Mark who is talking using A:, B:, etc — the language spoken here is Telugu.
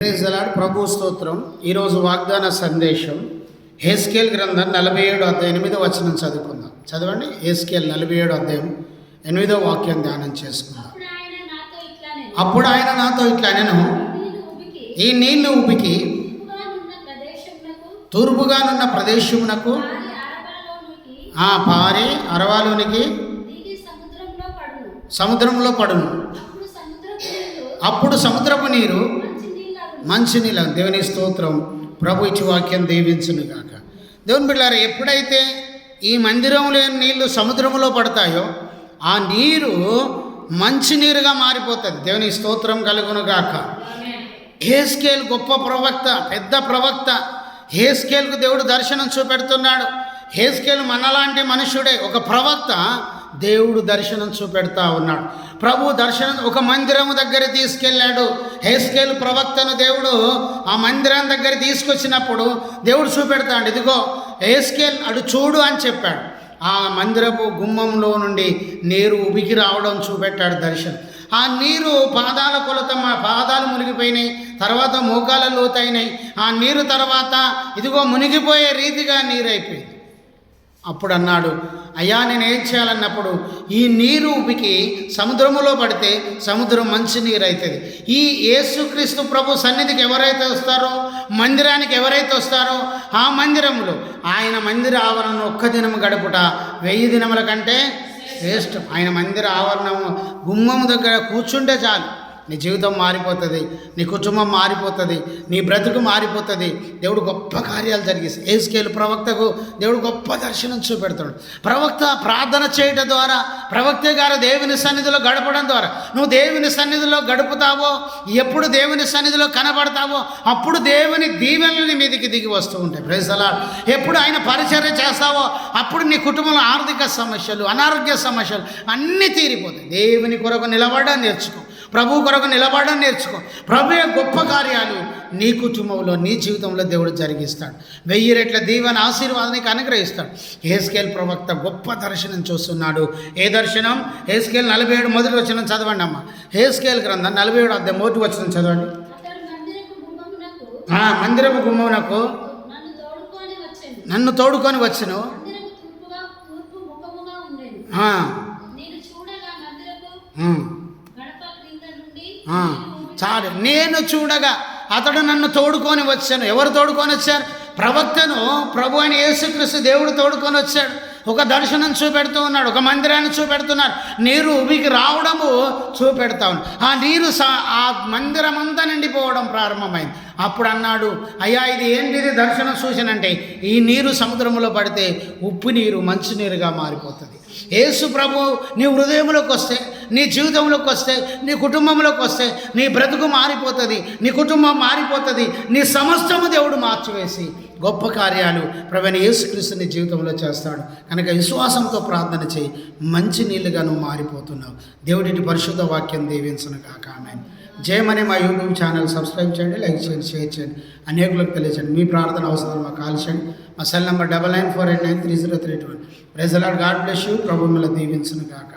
A: Praise the lord. ప్రభు స్తోత్రం. ఈరోజు వాగ్దాన సందేశం హెస్కేల్ గ్రంథం 47 అధ్యాయం 8వ వచనం చదువుకుందాం. చదవండి. హెస్కేల్ 47 అధ్యాయం 8వ వాక్యం ధ్యానం చేసుకుందాం. అప్పుడు ఆయన నాతో ఇట్లా నేను ఈ నీళ్లు ఉబికి తూర్పుగానున్న ప్రదేశమునకు పారి అరవాలోనికి సముద్రంలో పడును. అప్పుడు సముద్రపు నీరు మంచి నీళ్ళ. దేవుని స్తోత్రం. ప్రభు ఇచ్చి వాక్యం దీవించును గాక. దేవుని బిడ్డలారా, ఎప్పుడైతే ఈ మందిరంలో నీళ్లు సముద్రంలో పడతాయో ఆ నీరు మంచి నీరుగా మారిపోతుంది. దేవుని స్తోత్రం కలుగును గాక. హెస్కేల్ గొప్ప ప్రవక్త, పెద్ద ప్రవక్త. హెస్కేల్కు దేవుడు దర్శనం చూపెడుతున్నాడు. హెస్కేల్ మనలాంటి మనుషుడే, ఒక ప్రవక్త. దేవుడు దర్శనం చూపెడతా ఉన్నాడు. ప్రభు దర్శనం ఒక మందిరం దగ్గర తీసుకెళ్ళాడు. హెస్కేల్ ప్రవక్తను దేవుడు ఆ మందిరం దగ్గర తీసుకొచ్చినప్పుడు దేవుడు చూపెడతాడు. ఇదిగో హెస్కేల్ అడు చూడు అని చెప్పాడు. ఆ మందిరపు గుమ్మంలో నుండి నీరు ఉబికి రావడం చూపెట్టాడు దర్శనం. ఆ నీరు పాదాల కొలత, మా పాదాలు మునిగిపోయినాయి, తర్వాత మోకాల లోతైనాయి. ఆ నీరు తర్వాత ఇదిగో మునిగిపోయే రీతిగా నీరు అయిపోయింది. అప్పుడు అన్నాడు, అయ్యా నేను ఏం చేయాలన్నప్పుడు ఈ నీరు ఉబికి సముద్రములో పడితే సముద్రం మంచి నీరు అవుతుంది. ఈ యేసుక్రీస్తు ప్రభు సన్నిధికి ఎవరైతే వస్తారో, మందిరానికి ఎవరైతే వస్తారో ఆ మందిరంలో ఆయన మందిర ఆవరణ ఒక్క దినం గడుపుట 1000 దినముల కంటే శ్రేష్ఠ. ఆయన మందిర ఆవరణము గుమ్మం దగ్గర కూర్చుంటే చాలు, నీ జీవితం మారిపోతుంది, నీ కుటుంబం మారిపోతుంది, నీ బ్రతుకు మారిపోతుంది. దేవుడు గొప్ప కార్యాలు జరిగిస్తాడు. హెస్కేల్ ప్రవక్తకు దేవుడు గొప్ప దర్శనం చూపెడతాడు. ప్రవక్త ప్రార్థన చేయడం ద్వారా, ప్రవక్త గారు దేవుని సన్నిధిలో గడపడం ద్వారా, నువ్వు దేవుని సన్నిధిలో గడుపుతావో, ఎప్పుడు దేవుని సన్నిధిలో కనబడతావో అప్పుడు దేవుని దీవెనలు మీదికి దిగి వస్తూ ఉంటాయి. Praise the Lord. ఎప్పుడు ఆయన పరిచర్య చేస్తావో అప్పుడు నీ కుటుంబంలో ఆర్థిక సమస్యలు, అనారోగ్య సమస్యలు అన్నీ తీరిపోతాయి. దేవుని కొరకు నిలబడడం నేర్చుకో, ప్రభు కొరకు నిలబడడం నేర్చుకో. ప్రభువే గొప్ప కార్యాలు నీ కుటుంబంలో, నీ జీవితంలో దేవుడు జరిగిస్తాడు. 1000 రెట్ల దీవెన ఆశీర్వాదానికి అనుగ్రహిస్తాడు. హెస్కేల్ ప్రవక్త గొప్ప దర్శనం చూస్తున్నాడు. ఏ దర్శనం? హెస్కేల్ 47 మొదటి వచనం చదవండి అమ్మ. హెస్కేల్ గ్రంథం 47 అధ్యాయం 1 వచనం చదవండి. మందిరపు గుమ్మమునకు నన్ను తోడుకొని వచ్చెను. చాలు. నేను చూడగా అతడు నన్ను తోడుకొని వచ్చాను. ఎవరు తోడుకొని వచ్చారు? ప్రవక్తను ప్రభు అని యేసుక్రీస్తు దేవుడు తోడుకొని వచ్చాడు. ఒక దర్శనం చూపెడుతూ ఉన్నాడు, ఒక మందిరాన్ని చూపెడుతున్నారు. నీరు ఉబికి రావడము చూపెడతా ఉన్నాడు. ఆ నీరు ఆ మందిరం అంతా నిండిపోవడం ప్రారంభమైంది. అప్పుడు అన్నాడు, అయ్యా ఇది ఏంటిది దర్శనం సూచనంటే, ఈ నీరు సముద్రంలో పడితే ఉప్పు నీరు మంచి నీరుగా మారిపోతుంది. యేసు ప్రభు నీ హృదయంలోకి వస్తే, నీ జీవితంలోకి వస్తే, నీ కుటుంబంలోకి వస్తే నీ బ్రతుకు మారిపోతుంది, నీ కుటుంబం మారిపోతుంది, నీ సమస్తము దేవుడు మార్చివేసి గొప్ప కార్యాలు ప్రభువైన యేసుక్రీస్తు నీ జీవితంలో చేస్తాడు. కనుక విశ్వాసంతో ప్రార్థన చేయి, మంచి నీళ్ళుగా నువ్వు మారిపోతున్నావు. దేవుడి పరిశుద్ధ వాక్యం దీవించును గాక. ఆమేన్. జయమని మా యూట్యూబ్ ఛానల్ సబ్స్క్రైబ్ చేయండి, లైక్ చేయండి, షేర్ చేయండి, అనేకులకు తెలియచేయండి. మీ ప్రార్థన అవసరాలు మాకు కాల్ చేయండి. మా cell number 9948930321. Praise the lord. God bless you. ప్రభు మిమ్మల్ని దీవించును గాక.